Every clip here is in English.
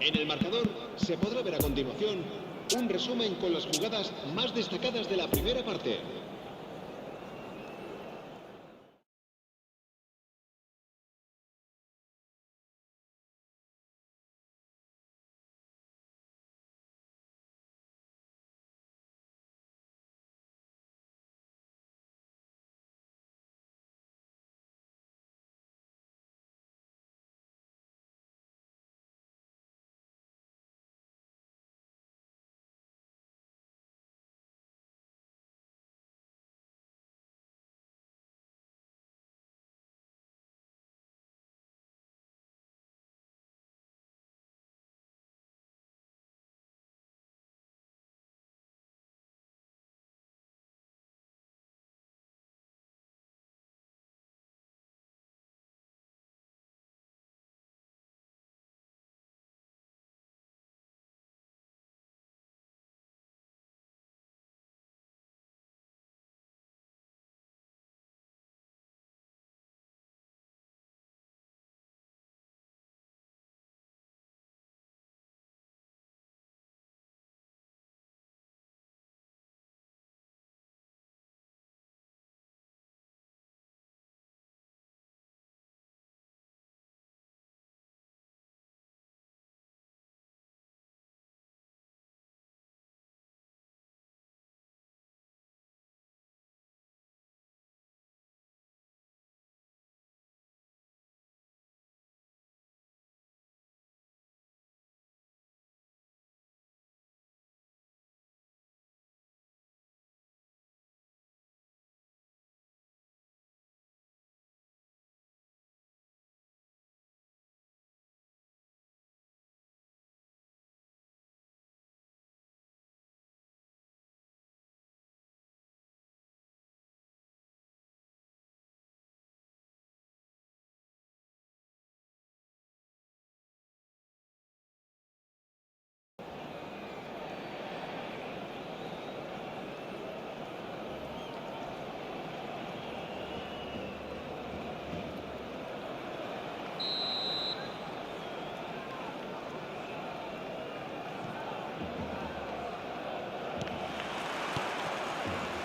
En el marcador se podrá ver a continuación un resumen con las jugadas más destacadas de la primera parte.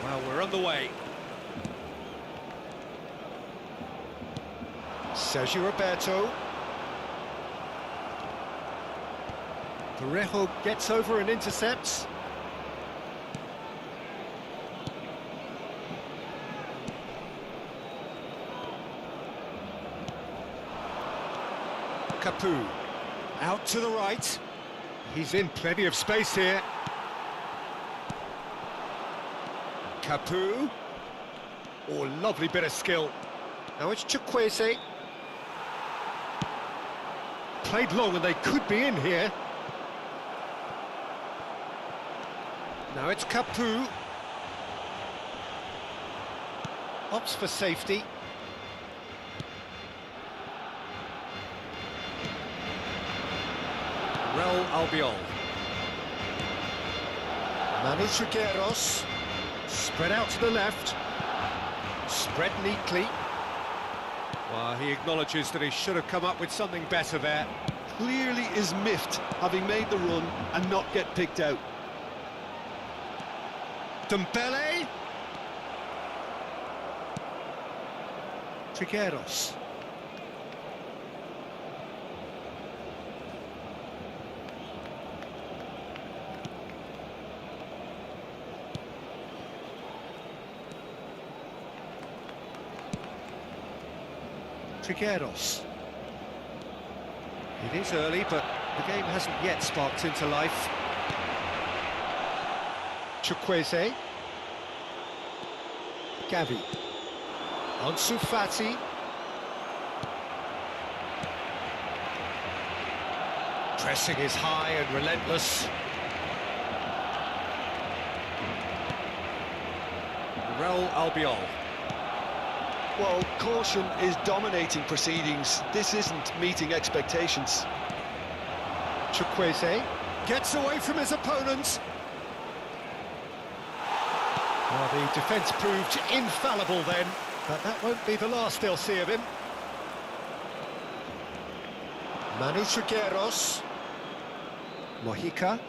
Well, we're on the way. Sergio Roberto. Parejo gets over and intercepts. Capu. Out to the right. He's in plenty of space here. Capu. Oh, lovely bit of skill. Now it's Chukwueze. Played long and they could be in here. Now it's Capu. Opts for safety. Real Albiol. Manu Trigueros. Spread out to the left. Spread neatly. Well, he acknowledges that he should have come up with something better there. Clearly is miffed, having made the run and not get picked out. Dembele. Trigueros. Trigueros. It is early, but the game hasn't yet sparked into life. Chukwueze. Gavi. Ansu Fati. Pressing is high and relentless. Real Albiol. Well, caution is dominating proceedings. This isn't meeting expectations. Chukwueze gets away from his opponent. Well, the defence proved infallible then, but that won't be the last they'll see of him. Manu Trigueros. Mojica.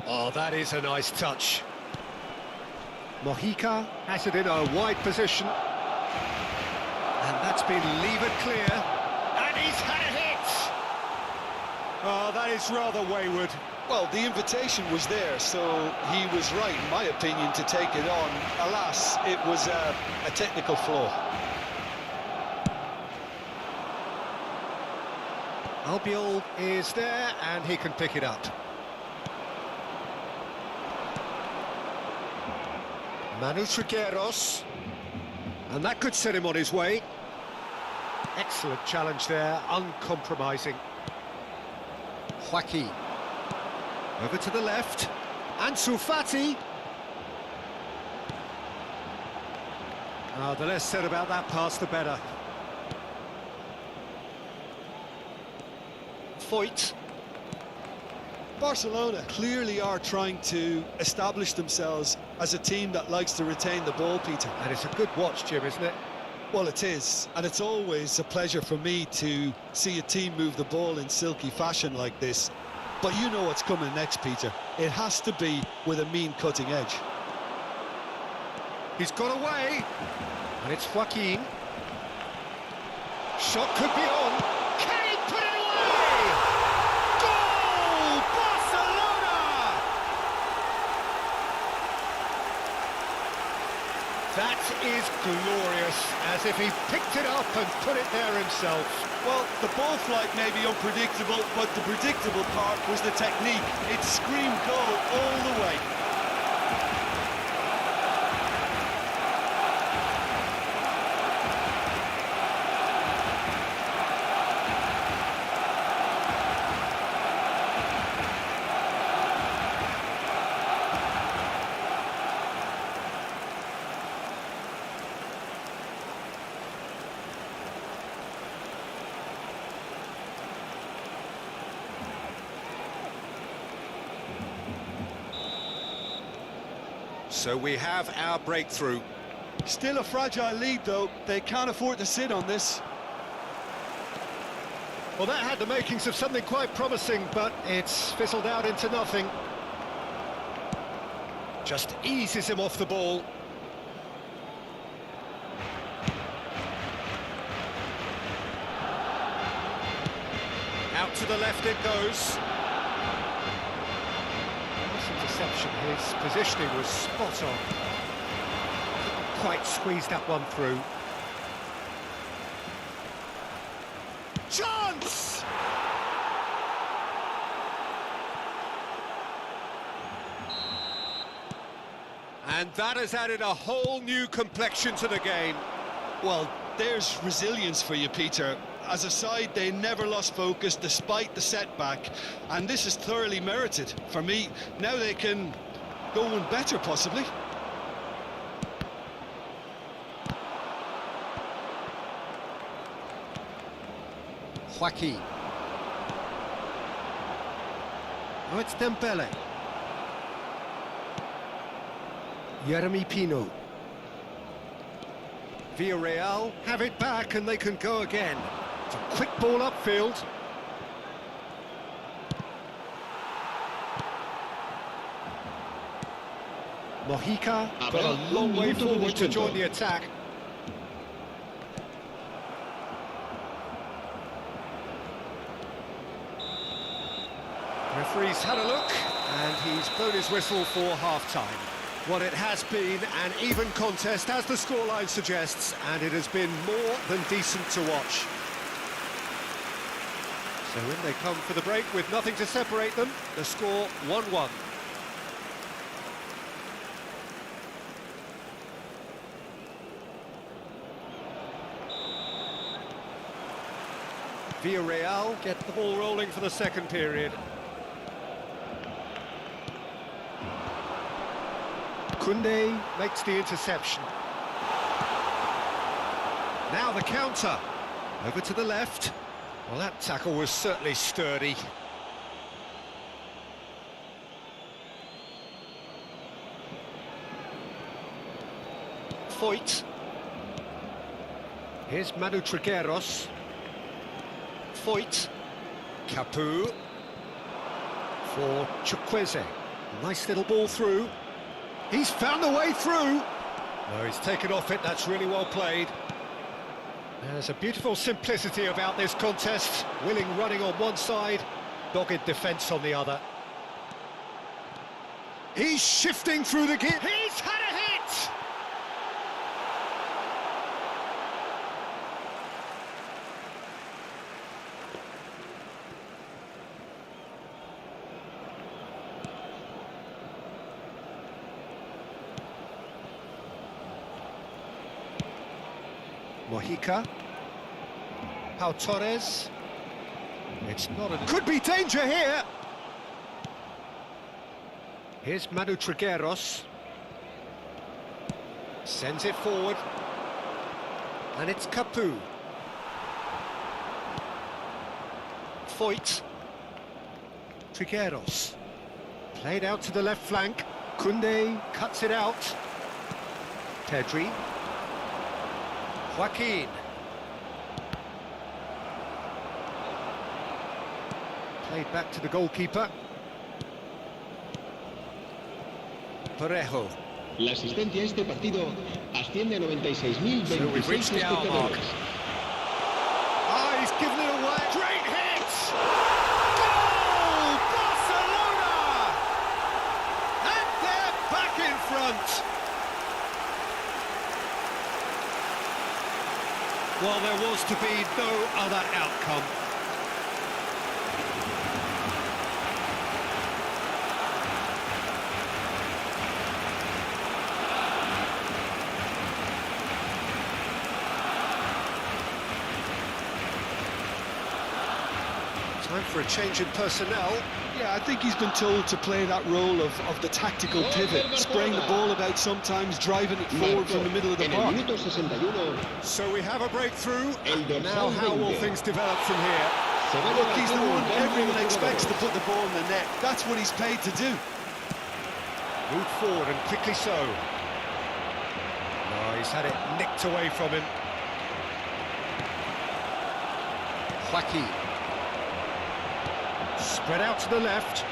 Oh, that is a nice touch. Mojica has it in a wide position. And that's been levered clear. And he's had a hit! Oh, that is rather wayward. Well, the invitation was there, so he was right, in my opinion, to take it on. Alas, it was a technical flaw. Albiol is there, and he can pick it up. Manu Trigueros. And that could set him on his way. Excellent challenge there, uncompromising. Joaquin. Over to the left. Ansu Fati. The less said about that pass, the better. Foyt. Barcelona clearly are trying to establish themselves as a team that likes to retain the ball, Peter. And it's a good watch, Jim, isn't it? Well, it is, and it's always a pleasure for me to see a team move the ball in silky fashion like this. But you know what's coming next, Peter. It has to be with a mean cutting edge. He's got away, and it's Joaquin. Shot could be on. Can he put it away? Goal! Barcelona! That is glorious, as if he picked it up and put it there himself. Well, the ball flight may be unpredictable, but the predictable part was the technique. It screamed goal all the way. So we have our breakthrough. Still a fragile lead, though. They can't afford to sit on this. Well, that had the makings of something quite promising, but it's fizzled out into nothing. Just eases him off the ball. Out to the left it goes. Interception, his positioning was spot on. Couldn't quite squeeze that one through. Chance! And that has added a whole new complexion to the game. Well, there's resilience for you, Peter. As a side, they never lost focus despite the setback, and this is thoroughly merited for me. Now they can go on better, possibly. Joaquin. Oh, it's Dembele. Jeremy Pino. Villarreal have it back and they can go again. It's a quick ball upfield. Mojica got a long way forward to join the attack. Referee's had a look and he's blown his whistle for half-time. Well, it has been an even contest, as the scoreline suggests, and it has been more than decent to watch. So in they come for the break with nothing to separate them. The score 1-1. Villarreal get the ball rolling for the second period. Koundé makes the interception. Now the counter. Over to the left. Well, that tackle was certainly sturdy. Foyt. Here's Manu Trigueros. Foyt. Capu. For Chukwueze. Nice little ball through. He's found the way through. No, he's taken off it. That's really well played. There's a beautiful simplicity about this contest. Willing running on one side, dogged defence on the other. He's shifting through the gear. He's had a hit! Mojica. Pau Torres. It's not a... Could be danger here! Here's Manu Trigueros. Sends it forward. And it's Capu. Foyt. Trigueros. Played out to the left flank. Koundé cuts it out. Pedri. Joaquin. Played back to the goalkeeper. Parejo. La asistencia a este partido asciende a 96.026 So we've reached the hour mark. espectadores. Ah, he's given it away. Great hit! Goal! Barcelona! And they're back in front. Well, there was to be no other outcome. Time for a change in personnel. Yeah, I think he's been told to play that role of the tactical pivot, spraying the ball about sometimes, driving it forward from the middle of the En el park. minuto 61, So we have a breakthrough. El dorsal Now how will 20. things develop from here? se va a Look, he's the levantar un one cambio everyone de expects to jugadores. put the ball in the net. That's what he's paid to do. Moved forward and quickly so. Oh, he's had it nicked away from him. Joaquin. Spread out to the left.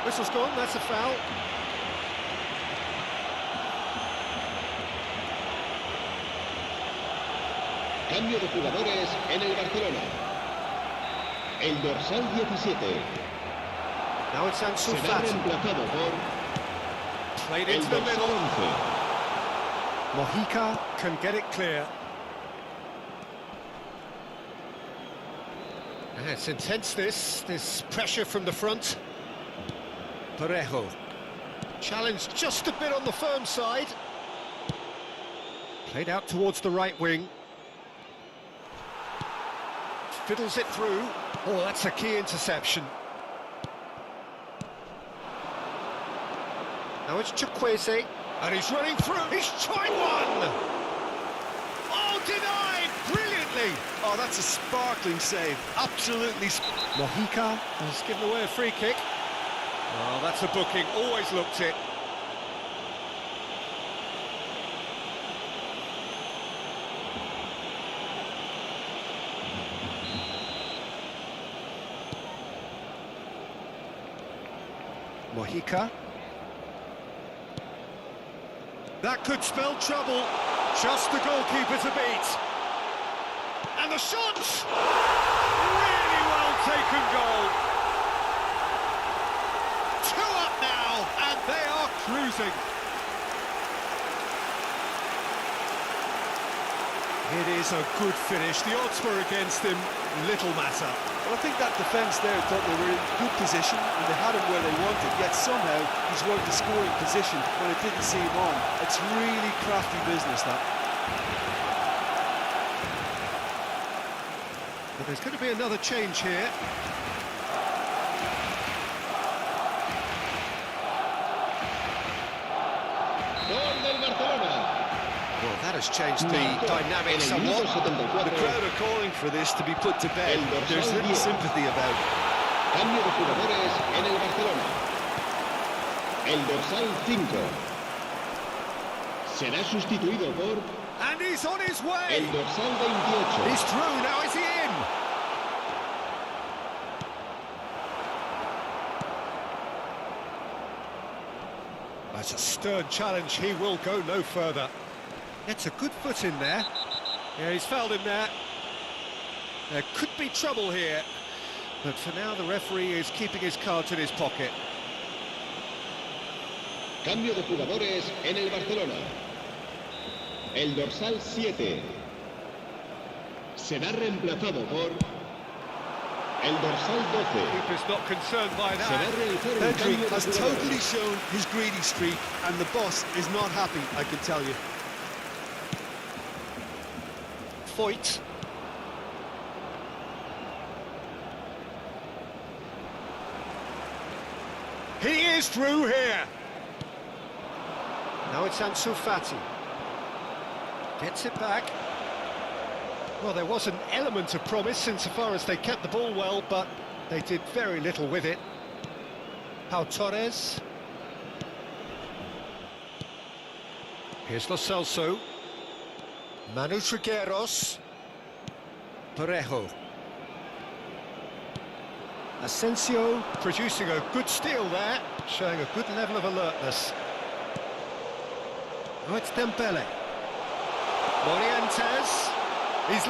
Whistle's gone, that's a foul. Cambio de jugadores en el Barcelona. El dorsal 17 Now it's Ansu será Fati. reemplazado por Played el into the dorsal middle. 11. Mojica can get it clear. And it's intense, this pressure from the front. Parejo. Challenged just a bit on the firm side. Played out towards the right wing. Fiddles it through. Oh, that's a key interception. Now it's Chukwueze, and he's running through. He's tried one! Oh, denied brilliantly! Oh, that's a sparkling save. Absolutely. Mojica has given away a free kick. Oh, that's a booking. Always looked it. Mojica. That could spell trouble. Just the goalkeeper to beat. And the shot! Really well taken goal. 2 up now, and they are cruising. It is a good finish. The odds were against him. Little matter. Well, I think that defence there thought they were in good position and they had him where they wanted, yet somehow he's worked the scoring position when it didn't seem on. It's really crafty business, that. But there's going to be another change here. Gol del Barcelona. Well, that has changed the dynamic En el minuto somewhat. 74. The crowd are calling for this to be put to bed. There's little sympathy about it. Cambio de jugadores en el Barcelona. El dorsal 5 será sustituido por And he's on his way. El dorsal 28. He's through, now is he in? That's a stern challenge, he will go no further. Gets a good foot in there. Yeah, he's fouled him there. There could be trouble here. But for now, the referee is keeping his cards in his pocket. Cambio de jugadores en el Barcelona. El dorsal 7 será reemplazado por el dorsal 12. Keeper's not concerned by Se va a that. realizar un Pedri cambio de has jugadores. totally shown his greedy streak, and the boss is not happy, I can tell you. Foyt. He is through here. Now it's Ansu Fati. Gets it back. Well, there was an element of promise insofar as they kept the ball well, but they did very little with it. Pau Torres. Here's Lo Celso. Manu Trigueros. Parejo. Asensio producing a good steal there, showing a good level of alertness. Oh, it's Dembele. Morientes. And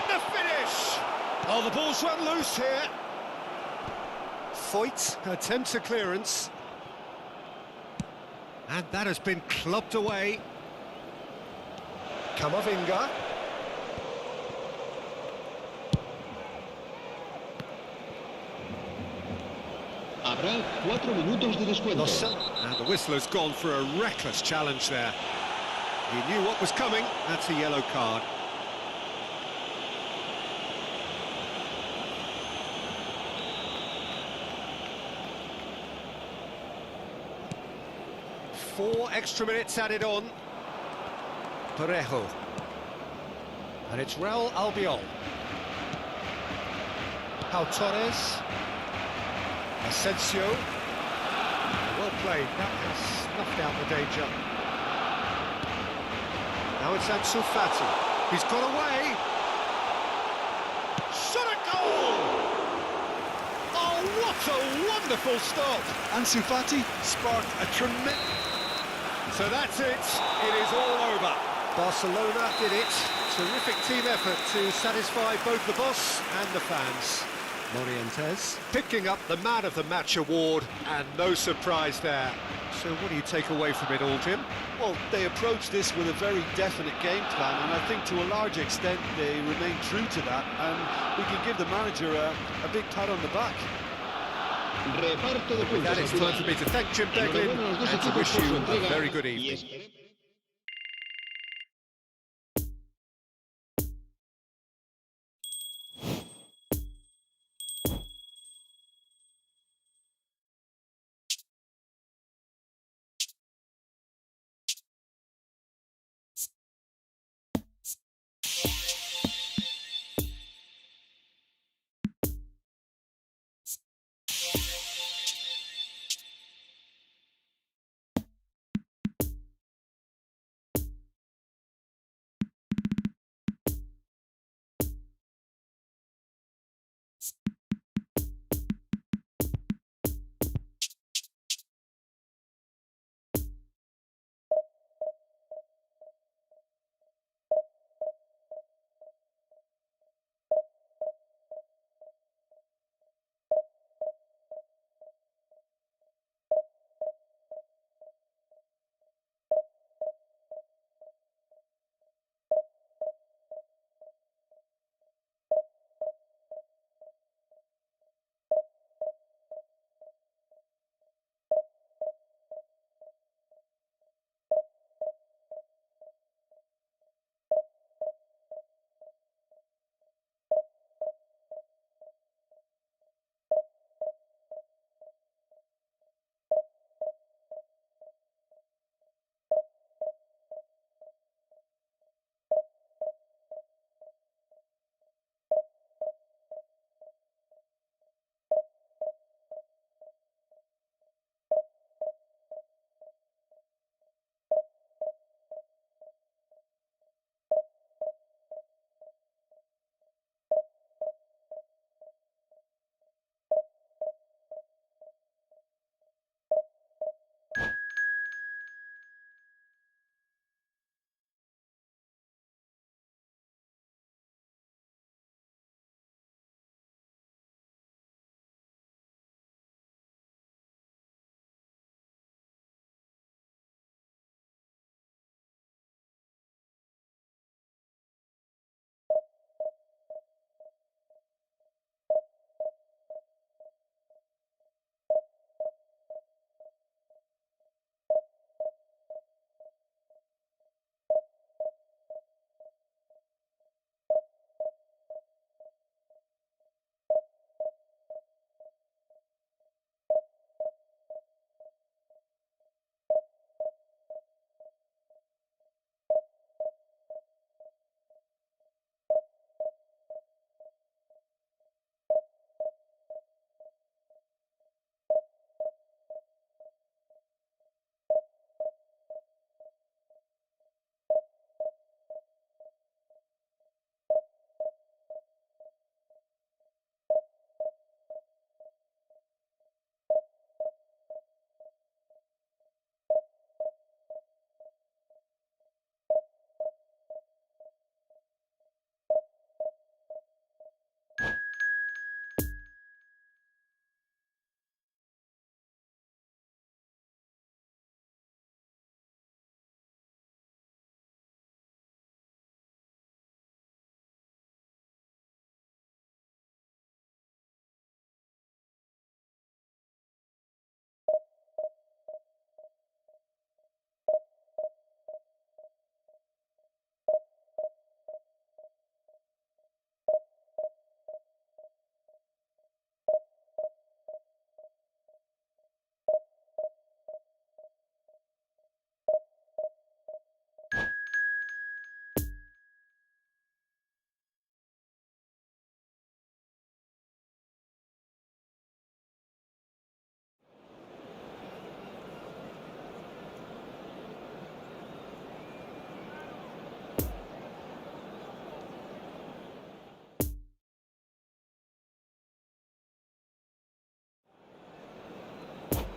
the finish! Oh, the ball's run loose here. Foyt attempts a clearance. And that has been clubbed away. Camavinga. Habrá 4 minutos de descuento. And the whistler's gone for a reckless challenge there. He knew what was coming. That's a yellow card. Four extra minutes added on. Parejo. And it's Real Albiol. Pau Torres. Asensio. Well played, that has snuffed out the danger. Now it's Ansu Fati. He's got away. Shot a goal! Oh, what a wonderful stop! Ansu Fati sparked a tremendous... So that's it. It is all over. Barcelona did it. Terrific team effort to satisfy both the boss and the fans. Morientes picking up the Man of the Match award, and no surprise there. So what do you take away from it all, Jim? Well, they approached this with a very definite game plan, and I think to a large extent they remain true to that, and we can give the manager a big pat on the back. Reparto de puntos. That it's time for me to thank Jim Beglin and to wish you a very good evening.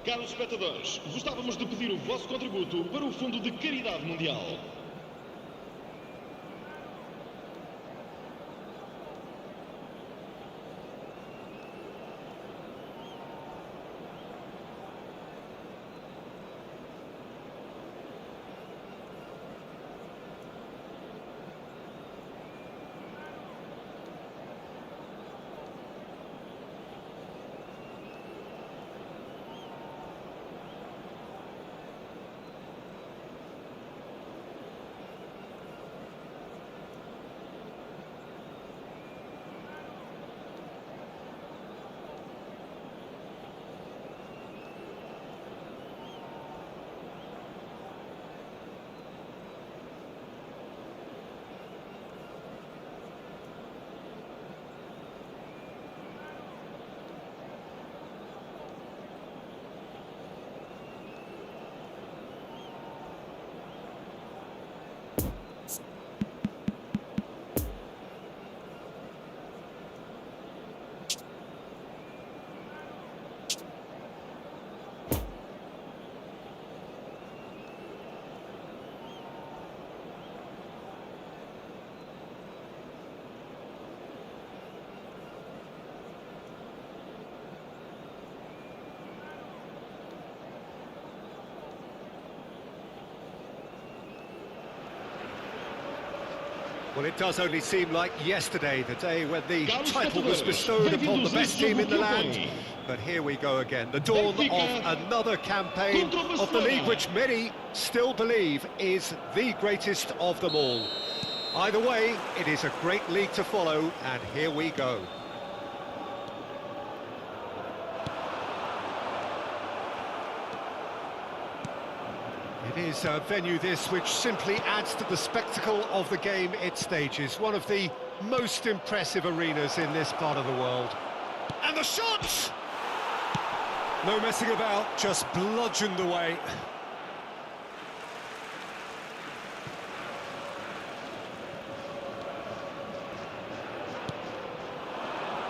Caros espectadores, gostávamos de pedir o vosso contributo para o Fundo de Caridade Mundial. Well, it does only seem like yesterday, the day when the title was bestowed upon the best team in the land. But here we go again, the dawn of another campaign of the league which many still believe is the greatest of them all. Either way, it is a great league to follow, and here we go. It is a venue this which simply adds to the spectacle of the game it stages. One of the most impressive arenas in this part of the world. And the shot! No messing about, just bludgeoned away.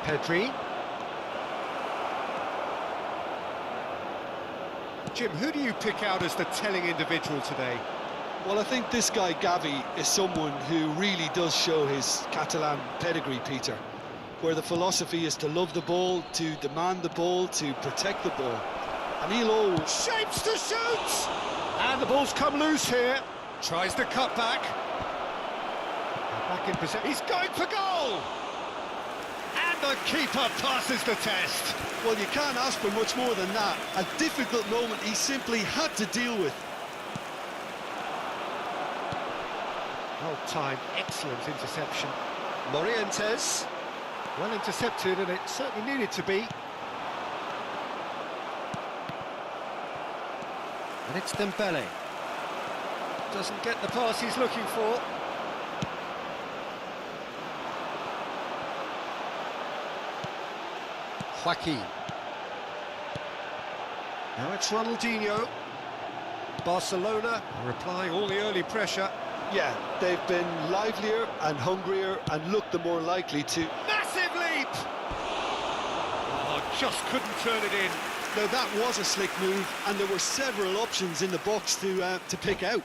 Pedri. Jim, who do you pick out as the telling individual today? Well, I think this guy, Gavi, is someone who really does show his Catalan pedigree, Peter, where the philosophy is to love the ball, to demand the ball, to protect the ball. And he'll always... Shapes to shoot! And the ball's come loose here. Tries to cut back. Back in possession. He's going for goal! And the keeper passes the test. Well, you can't ask for much more than that. A difficult moment he simply had to deal with. Well-timed, excellent interception. Morientes, well intercepted, and it certainly needed to be. And it's Dembele. Doesn't get the pass he's looking for. Joaquin. Now it's Ronaldinho. Barcelona are applying all the early pressure. Yeah, they've been livelier and hungrier and looked the more likely to... Massive leap! Oh, just couldn't turn it in. Now that was a slick move, and there were several options in the box to pick out.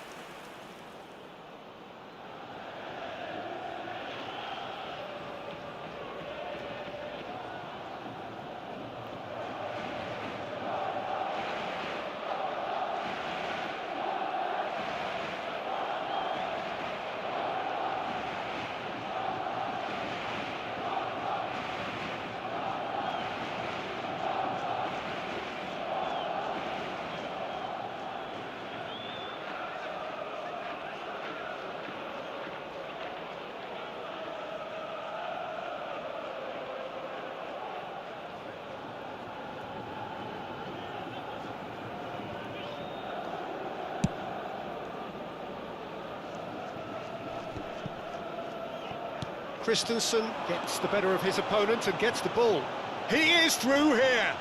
Christensen gets the better of his opponent and gets the ball. He is through here.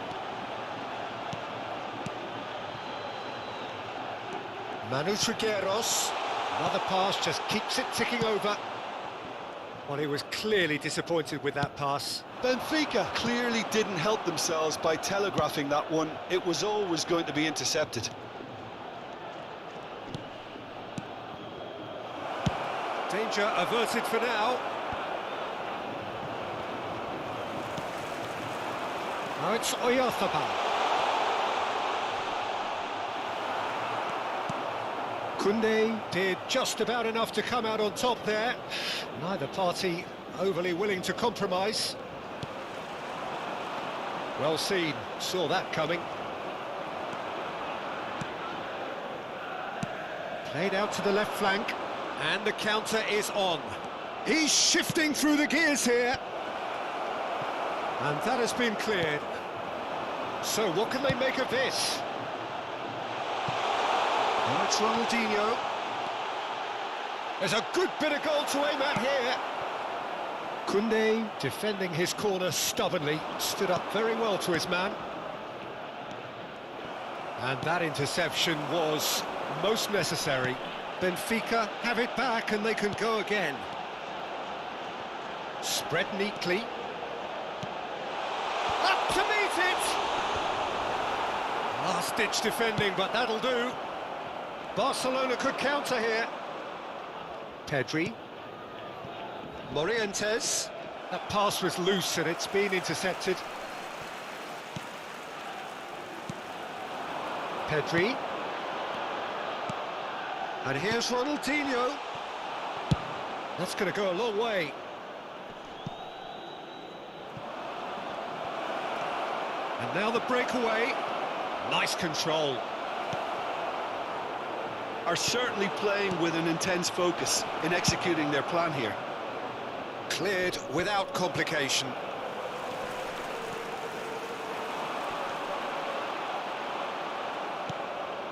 Manu Trigueros. Another pass just keeps it ticking over. Well, he was clearly disappointed with that pass. Benfica clearly didn't help themselves by telegraphing that one. It was always going to be intercepted. Danger averted for now. Now it's EFOOTBALL. Koundé did just about enough to come out on top there. Neither party overly willing to compromise. Well seen, saw that coming. Played out to the left flank, and the counter is on. He's shifting through the gears here. And that has been cleared. So what can they make of this? And it's Ronaldinho. There's a good bit of goal to aim at here. Koundé defending his corner stubbornly, stood up very well to his man. And that interception was most necessary. Benfica have it back and they can go again. Spread neatly. Up to meet it! Last-ditch defending, but that'll do. Barcelona could counter here. Pedri. Morientes. That pass was loose and it's been intercepted. Pedri. And here's Ronaldinho. That's going to go a long way. And now the breakaway. Nice control. Are certainly playing with an intense focus in executing their plan here. Cleared without complication.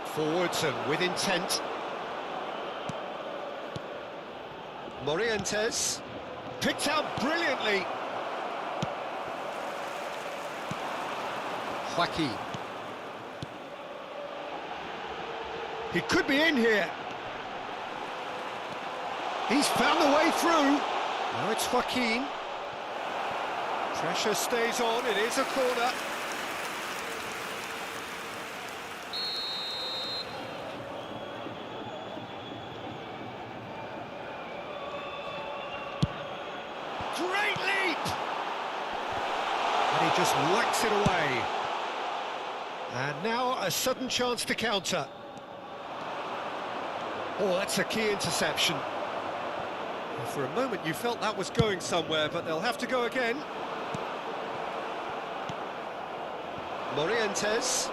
Forwards and with intent. Morientes. Picked out brilliantly. Joaquin. He could be in here. He's found the way through. Now it's Joaquin. Pressure stays on, it is a corner. Great leap! And he just whacks it away. And now a sudden chance to counter. Oh, that's a key interception. Well, for a moment you felt that was going somewhere, but they'll have to go again. Morientes.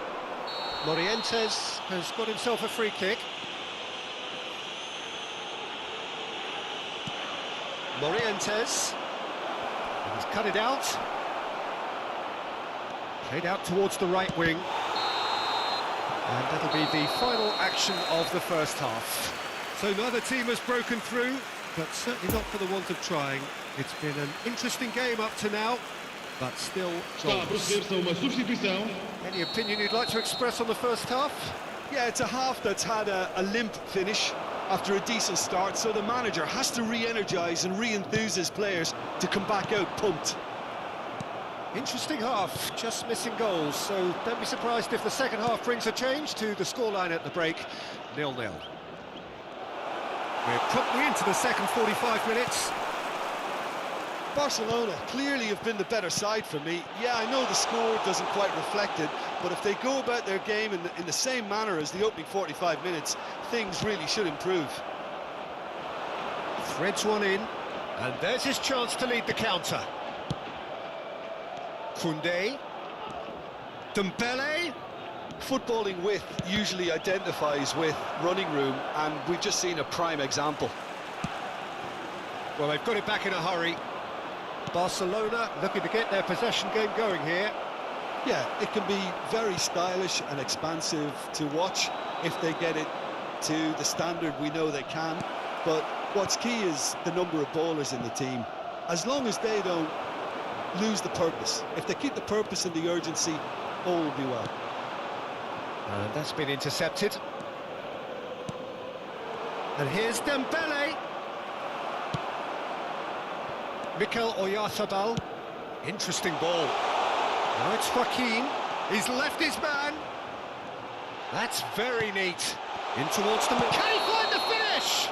Morientes has got himself a free kick. Morientes. He's cut it out. Played out towards the right wing. And that'll be the final action of the first half. So neither team has broken through, but certainly not for the want of trying. It's been an interesting game up to now, but still Está a goals. proceder-se a uma substituição. Any opinion you'd like to express on the first half? Yeah, it's a half that's had a limp finish after a decent start, so the manager has to re-energise and re-enthuse his players to come back out pumped. Interesting half, just missing goals, so don't be surprised if the second half brings a change to the scoreline at the break, 0-0. We're promptly into the second 45 minutes. Barcelona clearly have been the better side for me. Yeah, I know the score doesn't quite reflect it, but if they go about their game in the same manner as the opening 45 minutes, things really should improve. Threads one in, and there's his chance to lead the counter. Koundé. Dembele. Footballing width usually identifies with running room, and we've just seen a prime example. Well, they've got it back in a hurry. Barcelona looking to get their possession game going here. Yeah, it can be very stylish and expansive to watch if they get it to the standard we know they can. But what's key is the number of ballers in the team. As long as they don't lose the purpose, if they keep the purpose and the urgency, all will be well. And that's been intercepted. And here's Dembele. Mikel Oyarzabal. Interesting ball. Now it's Joaquin. He's left his man. That's very neat. In towards the middle. Can he find the finish?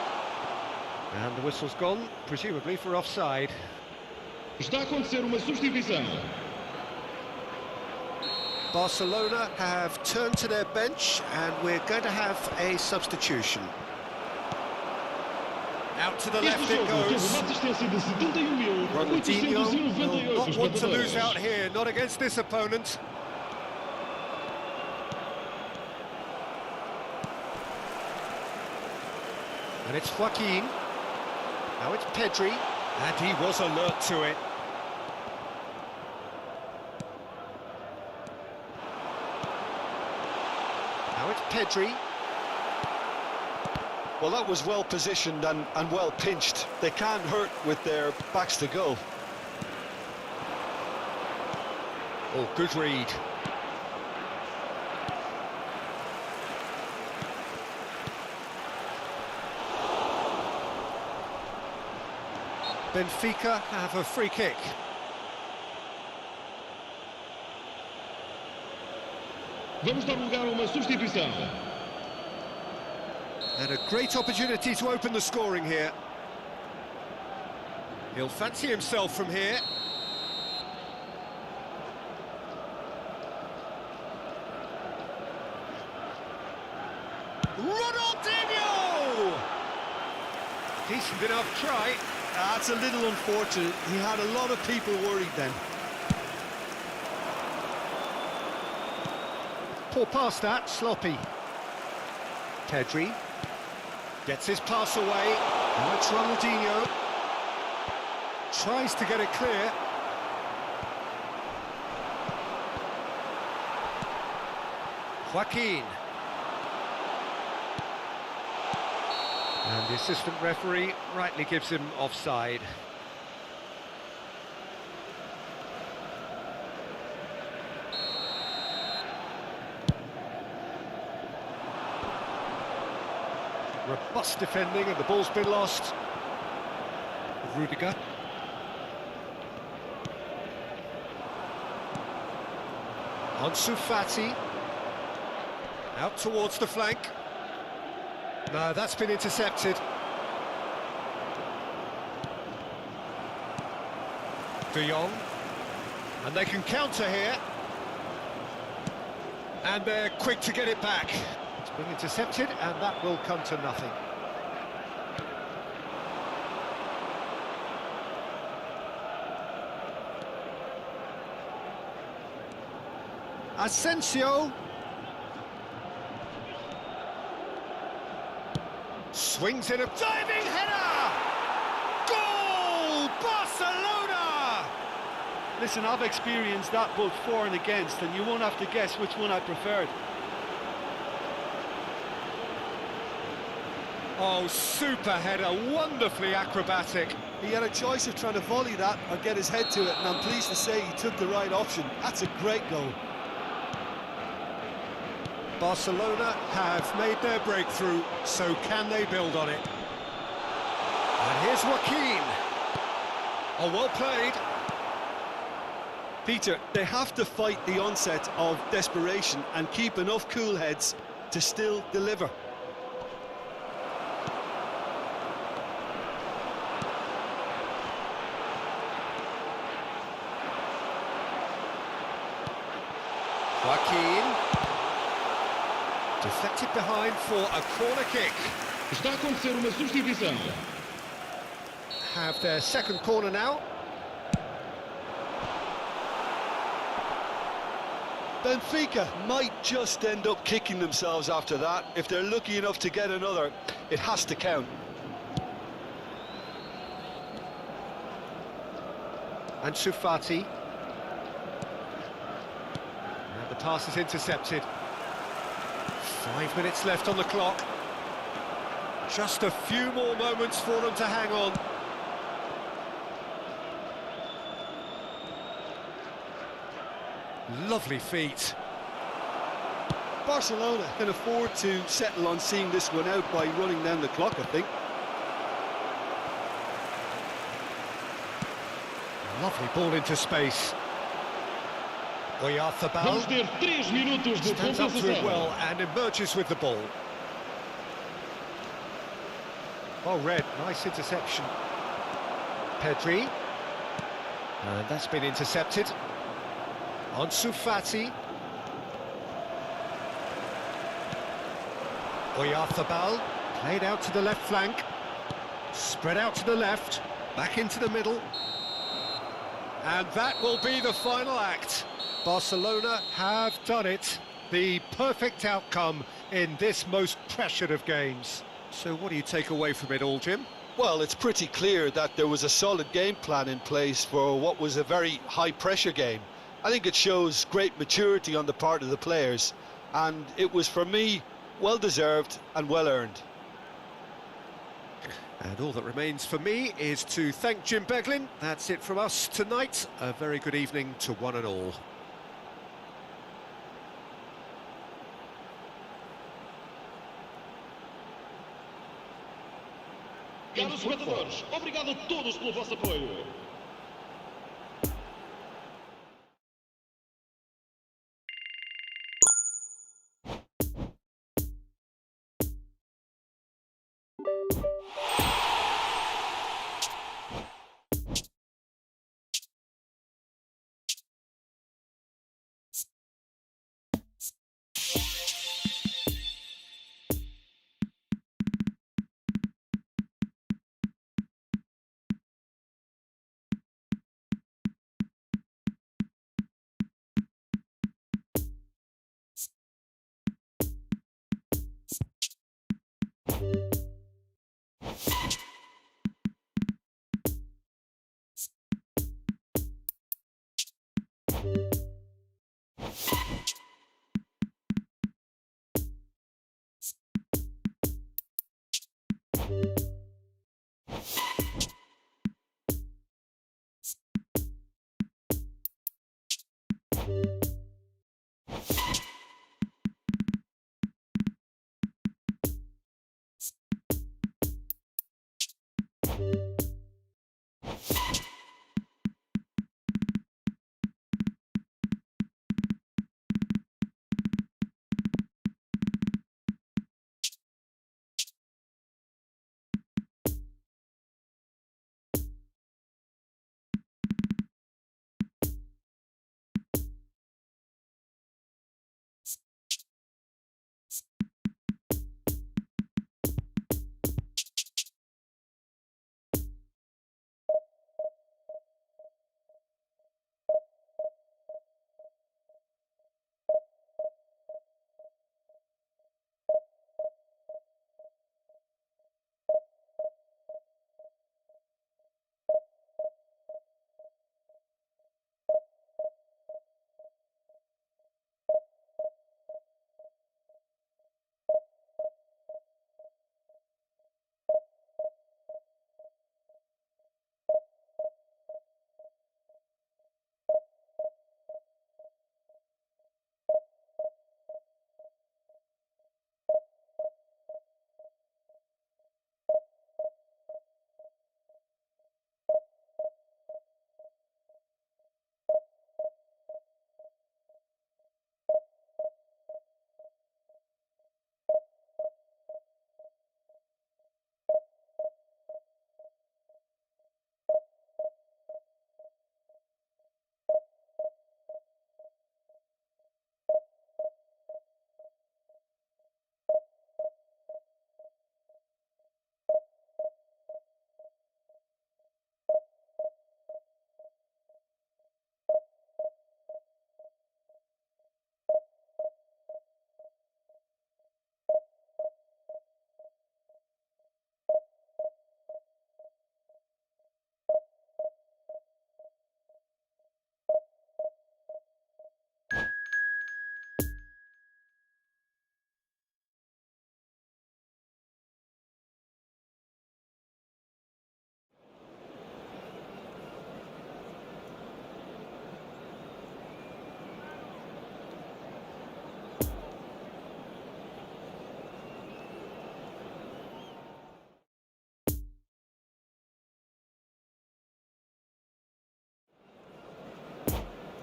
And the whistle's gone, presumably for offside. Está a acontecer uma substituição. Barcelona have turned to their bench and we're going to have a substitution. Out to the left Este it jogo teve goes. uma assistência de Ronaldinho will 71.898 not dos want to lose marcadores. out here, not against this opponent. And it's Joaquin. Now it's Pedri. And he was alert to it. Now it's Pedri. Well, that was well positioned and well pinched. They can't hurt with their backs to goal. Oh, good read. Benfica have a free kick. Vamos dar lugar a uma substituição. And a great opportunity to open the scoring here. He'll fancy himself from here. Ronaldinho! Decent enough try. That's a little unfortunate. He had a lot of people worried then. Poor pass that, sloppy. Pedri gets his pass away. Now it's Ronaldinho. Tries to get it clear. Joaquin. And the assistant referee rightly gives him offside. Robust defending and the ball's been lost. Rudiger. Ansu Fati. Out towards the flank. No, that's been intercepted. De Jong. And they can counter here. And they're quick to get it back. It's been intercepted, and that will come to nothing. Asensio. Swings in a diving header! Goal! Barcelona! Listen, I've experienced that both for and against, and you won't have to guess which one I preferred. Oh, super header, wonderfully acrobatic. He had a choice of trying to volley that or get his head to it, and I'm pleased to say he took the right option. That's a great goal. Barcelona have made their breakthrough, so can they build on it? And here's Joaquin. Oh, well played. Peter, they have to fight the onset of desperation and keep enough cool heads to still deliver. Joaquin. Deflected behind for a corner kick. Está a acontecer uma substituição. Have their second corner now. Benfica might just end up kicking themselves after that. If they're lucky enough to get another, it has to count. Ansu Fati. And the pass is intercepted. 5 minutes left on the clock. Just a few more moments for them to hang on. Lovely feet. Barcelona can afford to settle on seeing this one out by running down the clock, I think. Lovely ball into space. Vamos Oyarzabal ter 3 minutos de stands up to it compensação. well and emerges with the ball. Oh, Red, nice interception. Pedri. And that's been intercepted. Ansu Fati. Oyarzabal, played out to the left flank. Spread out to the left, back into the middle. And that will be the final act. Barcelona have done it. The perfect outcome in this most pressured of games. So what do you take away from it all, Jim? Well, it's pretty clear that there was a solid game plan in place for what was a very high-pressure game. I think it shows great maturity on the part of the players, and it was, for me, well-deserved and well-earned. And all that remains for me is to thank Jim Beglin. That's it from us tonight. A very good evening to one and all. Caros espectadores, obrigado a todos pelo vosso apoio.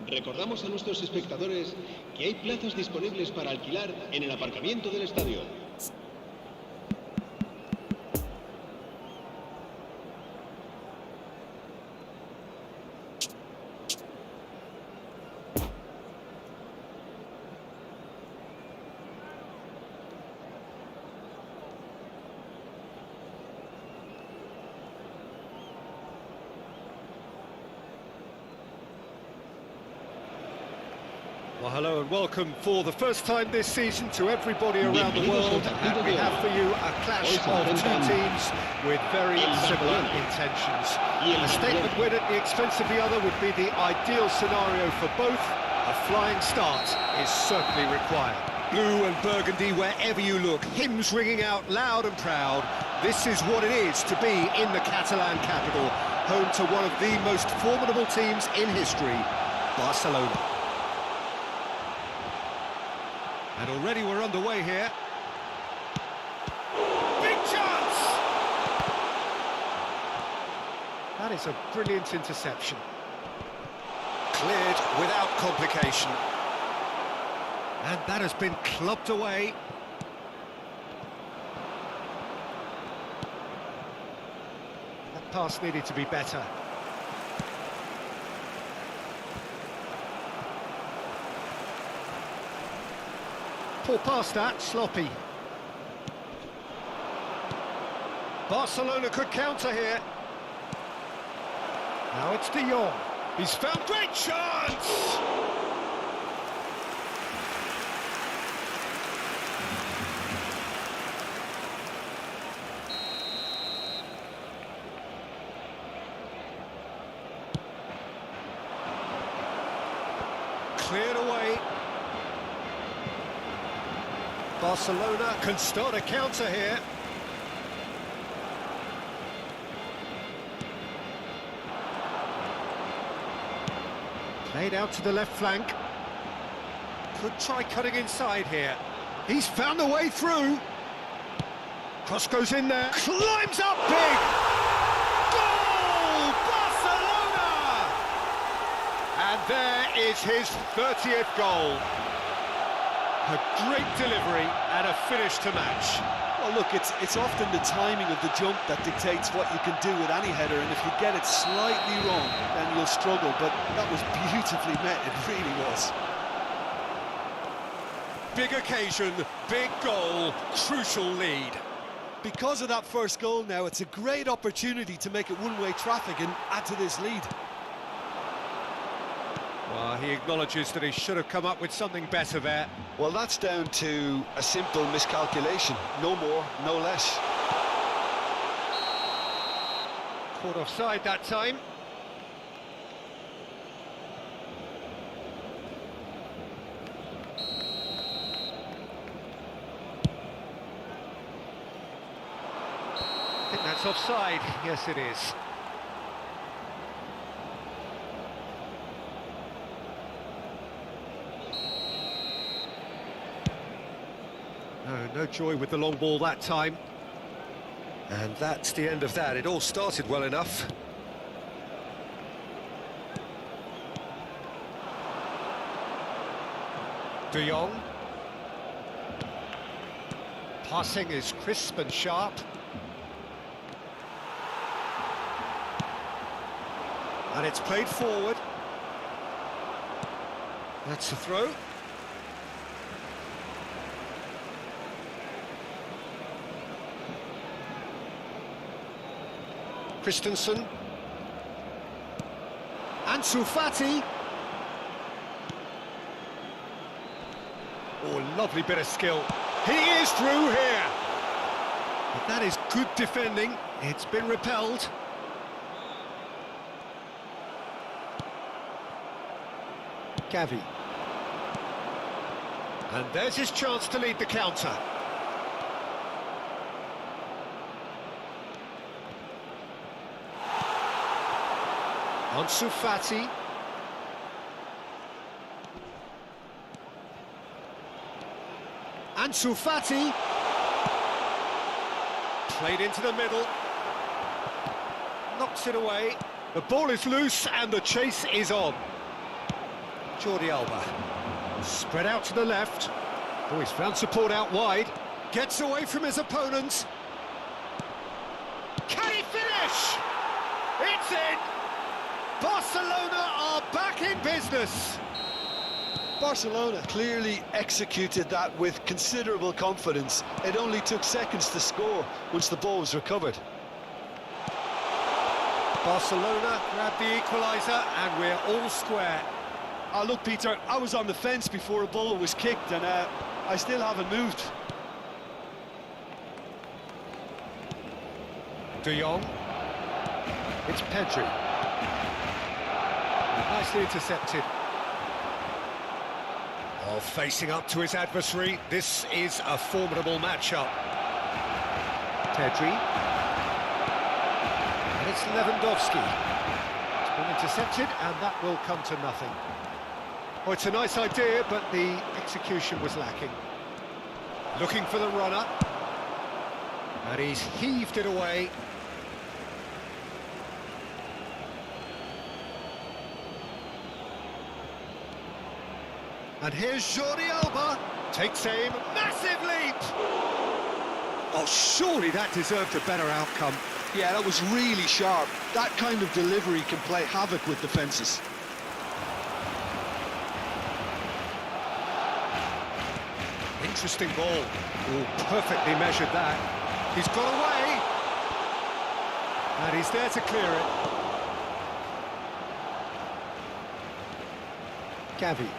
Recordamos a nuestros espectadores que hay plazas disponibles para alquilar en el aparcamiento del estadio. Well, hello and welcome for the first time this season to everybody around the world, and we have for you a clash of two teams with very similar intentions. A statement win at the expense of the other would be the ideal scenario for both. A flying start is certainly required. Blue and burgundy wherever you look, hymns ringing out loud and proud. This is what it is to be in the Catalan capital, home to one of the most formidable teams in history, Barcelona. And already we're underway here. Big chance! That is a brilliant interception. Cleared without complication. And that has been clubbed away. That pass needed to be better. Poor pass that, sloppy. Barcelona could counter here. Now it's De Jong. He's found great chance! Cleared away. Barcelona can start a counter here. Played out to the left flank. Could try cutting inside here. He's found a way through. Cross goes in there. Climbs up big! Goal! Barcelona! And there is his 30th goal. A great delivery and a finish to match. Well, look, it's often the timing of the jump that dictates what you can do with any header, and if you get it slightly wrong, then you'll struggle, but that was beautifully met, it really was. Big occasion, big goal, crucial lead. Because of that first goal now, it's a great opportunity to make it one-way traffic and add to this lead. Well, he acknowledges that he should have come up with something better there. Well, that's down to a simple miscalculation. No more, no less. Caught offside that time. I think that's offside. Yes, it is. No joy with the long ball that time. And that's the end of that. It all started well enough. De Jong. Passing is crisp and sharp. And it's played forward. That's a throw. Christensen. Ansu Fati. Oh, lovely bit of skill. He is through here. But that is good defending. It's been repelled. Gavi. And there's his chance to lead the counter. Ansu Fati. Ansu Fati. Played into the middle. Knocks it away. The ball is loose and the chase is on. Jordi Alba. Spread out to the left. Oh, he's found support out wide. Gets away from his opponent. Can he finish? It's in! Barcelona are back in business. Barcelona clearly executed that with considerable confidence. It only took seconds to score once the ball was recovered. Barcelona grab the equaliser and we're all square. Oh, look, Peter, I was on the fence before a ball was kicked and I still haven't moved. De Jong. It's Pedri. Nicely intercepted. Oh, facing up to his adversary. This is a formidable matchup. Pedri. And it's Lewandowski. It's been intercepted, and that will come to nothing. Oh, it's a nice idea, but the execution was lacking. Looking for the runner. And he's heaved it away. And here's Jordi Alba. Takes aim. Massive leap! Oh, surely that deserved a better outcome. Yeah, that was really sharp. That kind of delivery can play havoc with defences. Interesting ball. Oh, perfectly measured that. He's got away. And he's there to clear it. Gavi.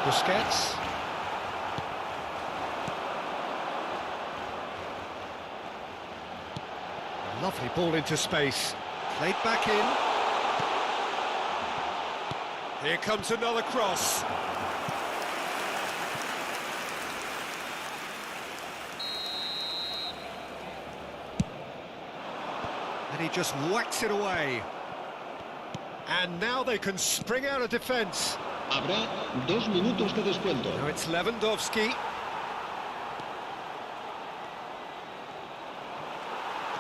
Busquets. Lovely ball into space. Played back in. Here comes another cross. And he just whacks it away. And now they can spring out of defence. Habrá 2 minutos de descuento. Now it's Lewandowski.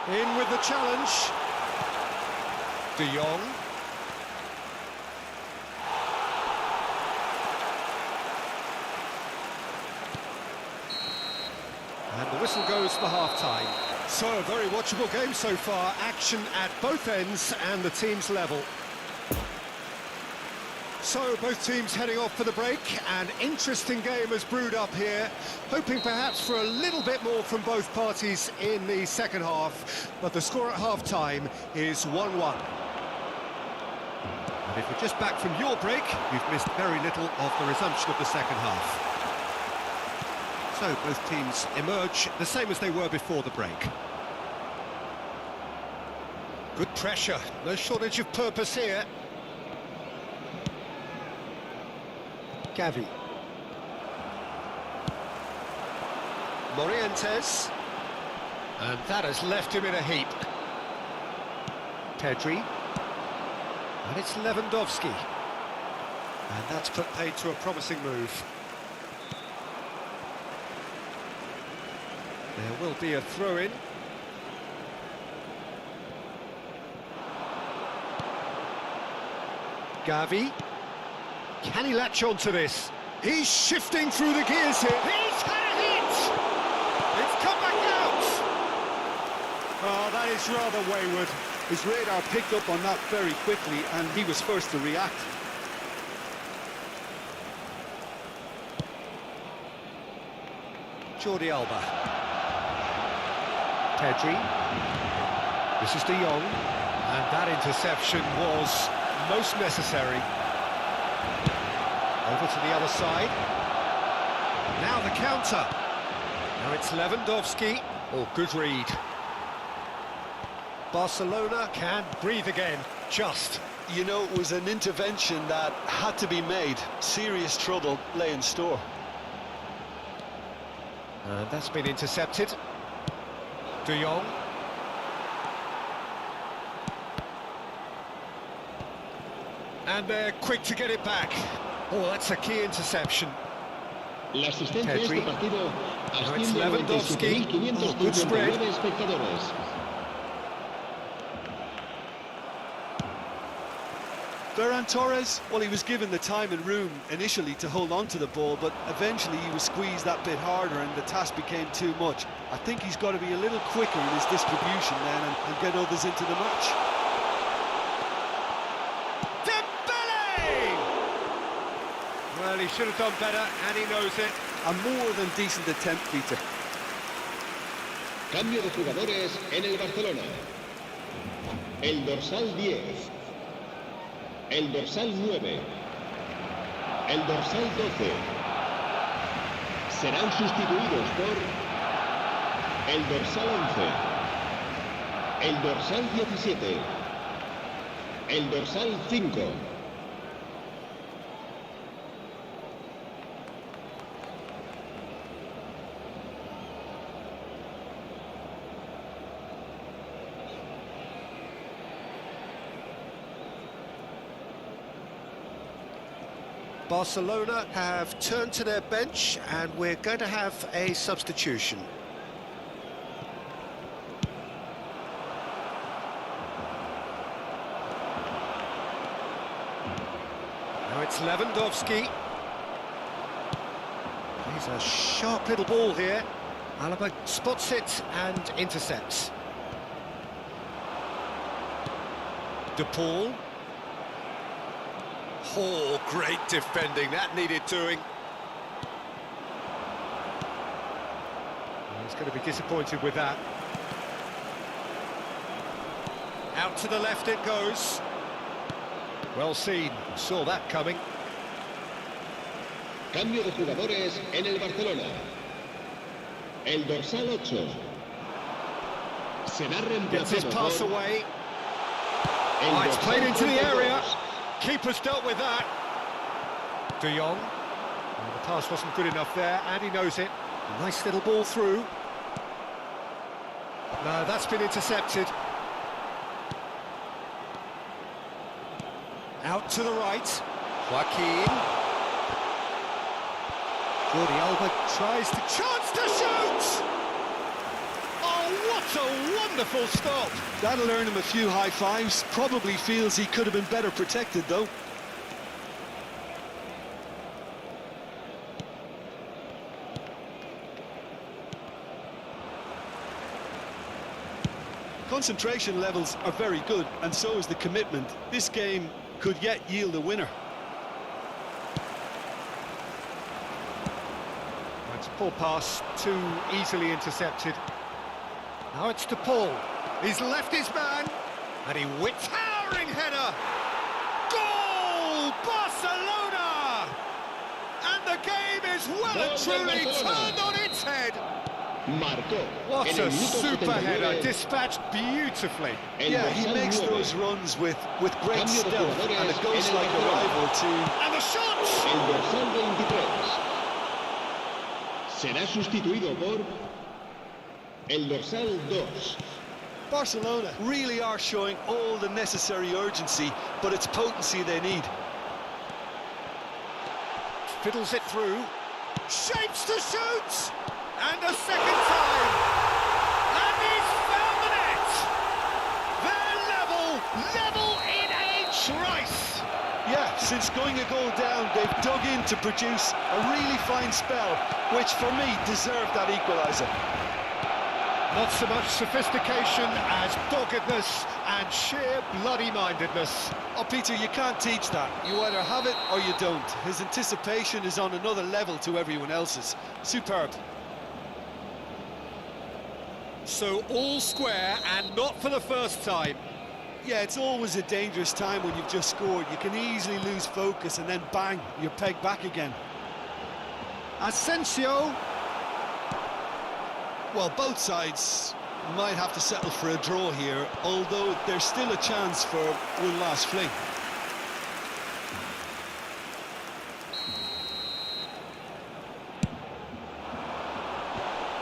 In with the challenge. De Jong. And the whistle goes for half-time. So, a very watchable game so far. Action at both ends and the team's level. So, both teams heading off for the break. An interesting game has brewed up here. Hoping perhaps for a little bit more from both parties in the second half. But the score at half-time is 1-1. And if you're just back from your break, you've missed very little of the resumption of the second half. So, both teams emerge the same as they were before the break. Good pressure, no shortage of purpose here. Gavi. Morientes. And that has left him in a heap. Pedri. And it's Lewandowski. And that's put paid to a promising move. There will be a throw-in. Gavi. Can he latch on to this? He's shifting through the gears here. He's had a hit! It's come back out! Oh, that is rather wayward. His radar picked up on that very quickly and he was first to react. Jordi Alba. Pedri. This is De Jong. And that interception was most necessary. Over to the other side. Now the counter. Now it's Lewandowski. Oh, good read. Barcelona can breathe again, just. You know, it was an intervention that had to be made. Serious trouble lay in store. And that's been intercepted. De Jong. And they're quick to get it back. Oh, that's a key interception. La asistencia de este partido asciende a Lewandowski. 97.559 Good spread. espectadores. Ferran Torres, well, he was given the time and room initially to hold on to the ball, but eventually he was squeezed that bit harder and the task became too much. I think he's got to be a little quicker in his distribution then and get others into the match. Well, he should have done better, and he knows it. A more than decent attempt, Peter. Cambio de jugadores en el Barcelona. El dorsal 10. El dorsal 9. El dorsal 12. Serán sustituidos por el dorsal 11. El dorsal 17. El dorsal 5. Barcelona have turned to their bench, and we're going to have a substitution. Now it's Lewandowski. He's a sharp little ball here. Alaba spots it and intercepts. De Paul. Oh, great defending, that needed doing. He's going to be disappointed with that. Out to the left it goes. Well seen, saw that coming. Cambio de jugadores en el Barcelona. El dorsal 8. Será Gets his reemplazado pass por away. el Oh, it's dorsal played into the 32. area. Keeper's dealt with that. De Jong. Well, the pass wasn't good enough there, and he knows it. Nice little ball through. No, that's been intercepted. Out to the right. Joaquin. Jordi Alba tries to... Chance to shoot! Oh, what a wonderful stop! That'll earn him a few high fives. Probably feels he could have been better protected, though. Concentration levels are very good, and so is the commitment. This game could yet yield a winner. That's a poor pass, too easily intercepted. Now it's De Paul. He's left his man, and he whips. Towering header! Goal! Barcelona! And the game is well and truly turned on its head. Marcó. What en el a minuto super 79, header, dispatched beautifully. el Yeah, he dorsal makes 9. those runs with great Cambio de stealth, jugadores and it goes en el like a Barcelona. rival to... And the shot! El dorsal 23. Será sustituido por el dorsal 2. Barcelona really are showing all the necessary urgency, but it's potency they need. Fiddles it through. Shapes to shoot! And a second time! And he's found the net! They're level in a trice! Yeah, since going a goal down, they've dug in to produce a really fine spell, which for me deserved that equaliser. Not so much sophistication as doggedness and sheer bloody-mindedness. Oh, Peter, you can't teach that. You either have it or you don't. His anticipation is on another level to everyone else's. Superb. So all square, and not for the first time. Yeah, it's always a dangerous time when you've just scored. You can easily lose focus and then bang, you're pegged back again. Asensio. Well, both sides might have to settle for a draw here, although there's still a chance for one last fling.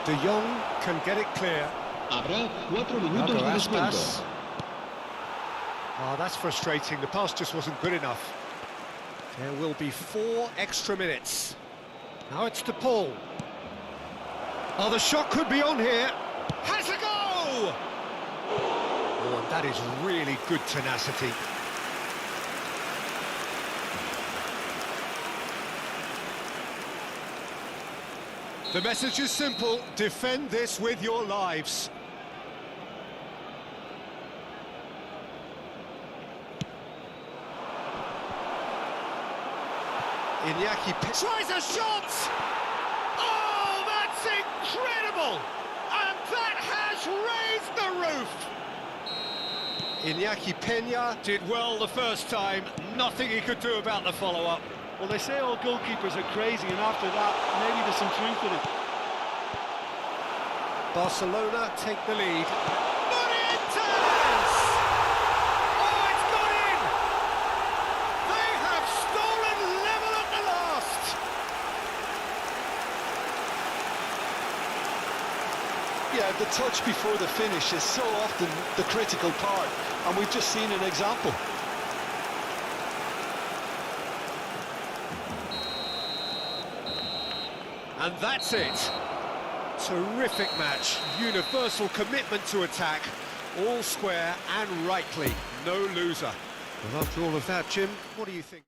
De Jong can get it clear. Habrá 4 minutos de descuento. Oh, that's frustrating. The pass just wasn't good enough. There will be 4 extra minutes. Now it's De Paul. Oh, the shot could be on here. Has a go! Oh, and that is really good tenacity. The message is simple: defend this with your lives. Iñaki tries a shot! Oh, that's incredible! And that has raised the roof! Iñaki Peña did well the first time, nothing he could do about the follow-up. Well, they say all goalkeepers are crazy, and after that, maybe there's some truth in it. Barcelona take the lead. Morientes! Oh, it's gone in! They have stolen level at the last! Yeah, the touch before the finish is so often the critical part, and we've just seen an example. And that's it. Terrific match, universal commitment to attack, all square and rightly, no loser. Well, after all of that, Jim, what do you think?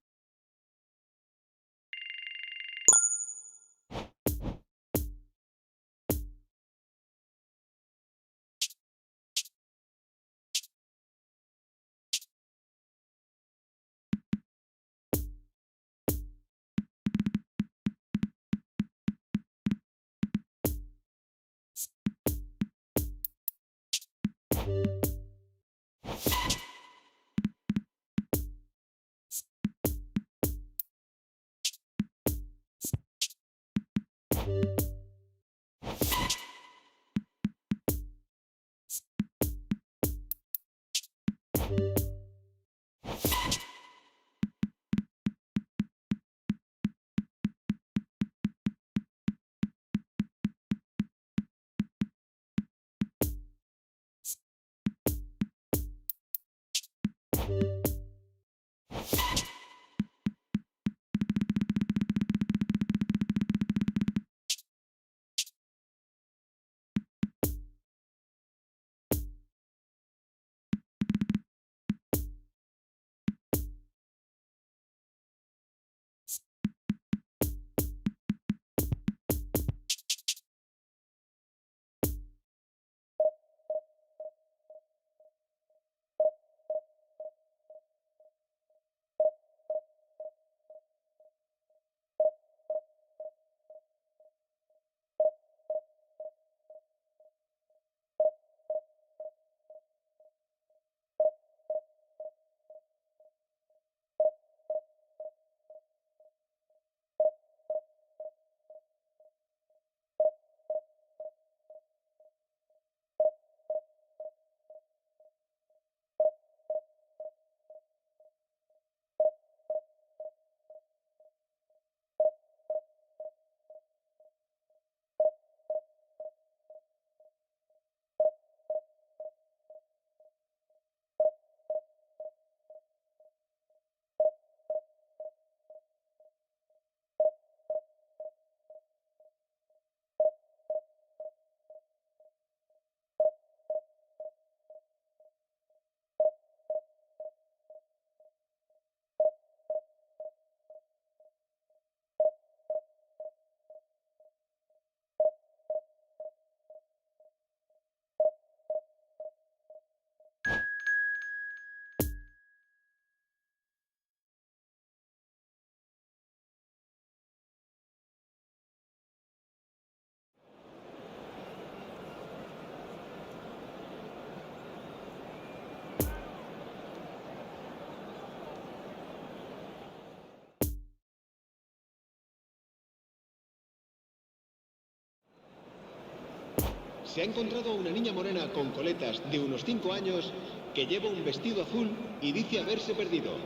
Se ha encontrado una niña morena con coletas de unos 5 años que lleva un vestido azul y dice haberse perdido.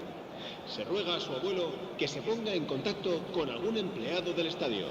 Se ruega a su abuelo que se ponga en contacto con algún empleado del estadio.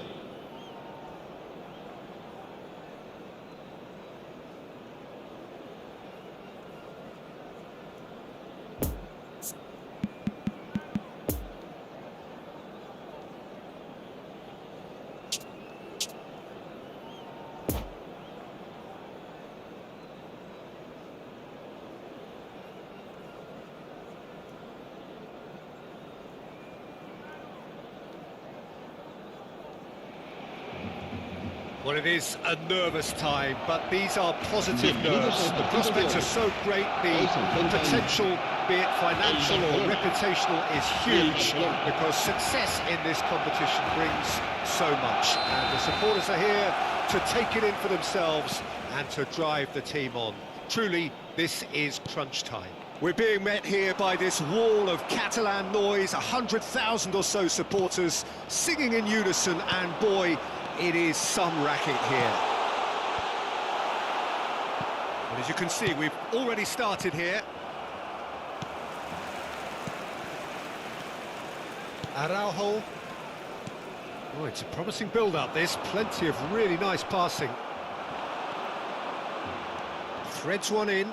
Well, it is a nervous time, but these are positive nerves. The prospects are so great, the potential, be it financial or reputational, is huge, because success in this competition brings so much. And the supporters are here to take it in for themselves and to drive the team on. Truly, this is crunch time. We're being met here by this wall of Catalan noise, 100,000 or so supporters singing in unison, and boy, it is some racket here. But as you can see, we've already started here. Araujo. Oh, it's a promising build-up, this. Plenty of really nice passing. Threads one in.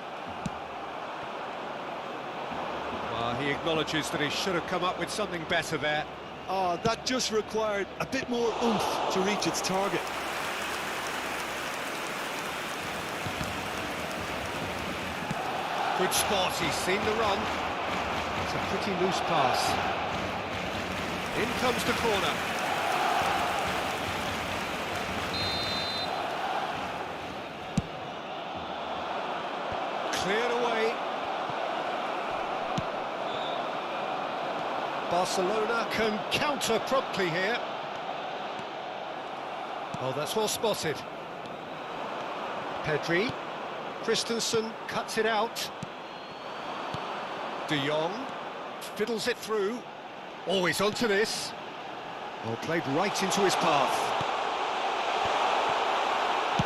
Well, he acknowledges that he should have come up with something better there. Oh, that just required a bit more oomph to reach its target. Good spot, he's seen the run. It's a pretty loose pass. In comes the corner. Cleared away. Barcelona can counter promptly here. Oh, that's well spotted. Pedri. Christensen cuts it out. De Jong fiddles it through. Always onto this. Well, played right into his path.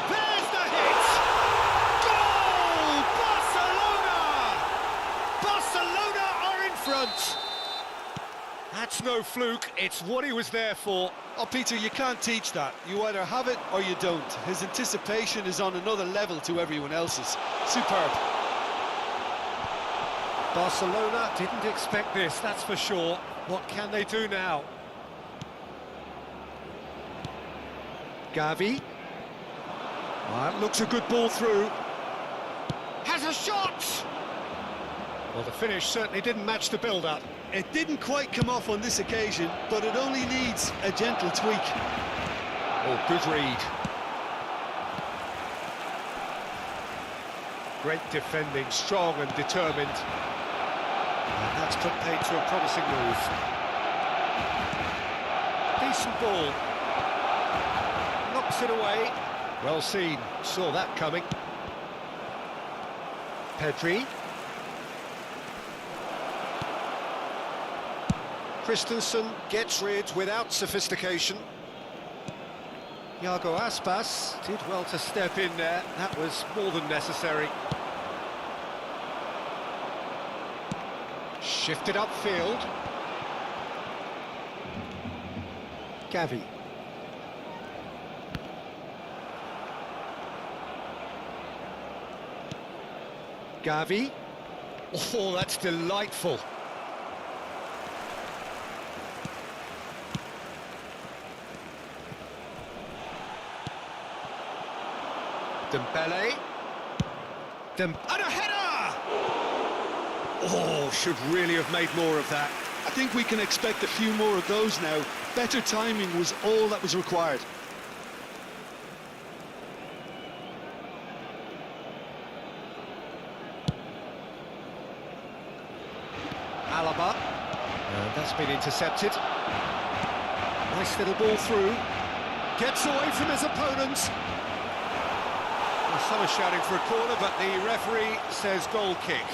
There's the hit! Goal! Barcelona! Barcelona are in front. That's no fluke, it's what he was there for. Oh, Peter, you can't teach that. You either have it or you don't. His anticipation is on another level to everyone else's. Superb. Barcelona didn't expect this, that's for sure. What can they do now? Gavi. That looks a good ball through. Has a shot! Well, the finish certainly didn't match the build-up. It didn't quite come off on this occasion, but it only needs a gentle tweak. Oh, good read. Great defending, strong and determined. And that's put paid to a promising move. Decent ball. Knocks it away. Well seen, saw that coming. Pedri. Christensen gets rid without sophistication. Iago Aspas did well to step in there. That was more than necessary. Shifted upfield. Gavi. Gavi. Oh, that's delightful. Dembele. And a header! Oh, should really have made more of that. I think we can expect a few more of those now. Better timing was all that was required. Alaba. And that's been intercepted. Nice little ball through. Gets away from his opponents. Well, some are shouting for a corner, but the referee says goal kick.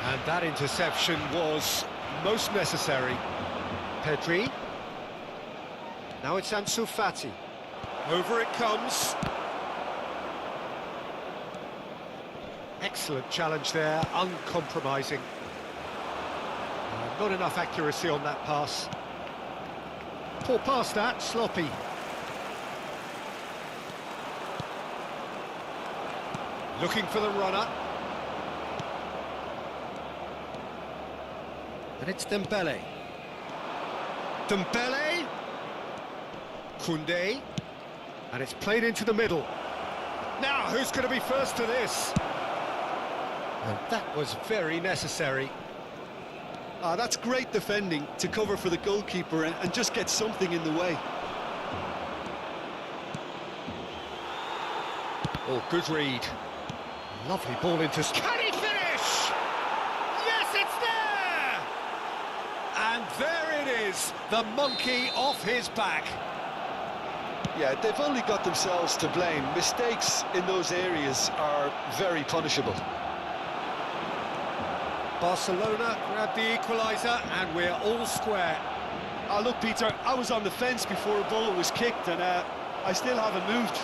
And that interception was most necessary. Pedri. Now it's Ansu Fati. Over it comes. Excellent challenge there, uncompromising. Not enough accuracy on that pass. Poor pass that, sloppy. Looking for the runner. And it's Dembele. Dembele. Koundé. And it's played into the middle. Now, who's going to be first to this? And that was very necessary. That's great defending to cover for the goalkeeper and just get something in the way. Oh, good read. Lovely ball into... Can he finish? Yes, it's there! And there it is, the monkey off his back. Yeah, they've only got themselves to blame. Mistakes in those areas are very punishable. Barcelona grabbed the equaliser, and we're all square. Look, Peter, I was on the fence before a ball was kicked, and I still haven't moved.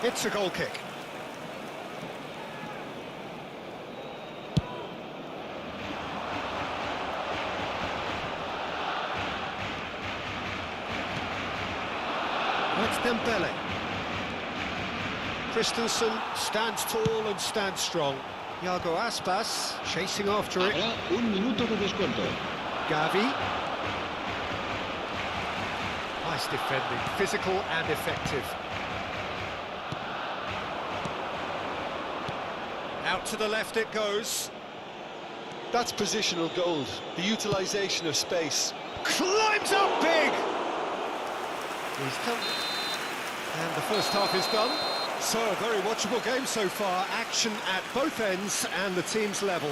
It's a goal kick. It's Dembele. Christensen stands tall and stands strong. Iago Aspas chasing after it. Habrá un minuto de descuento. Gavi. Nice defending, physical and effective. Out to the left it goes. That's positional gold, the utilisation of space. Climbs up big! He's come. And the first half is done. So, a very watchable game so far. Action at both ends and the team's level.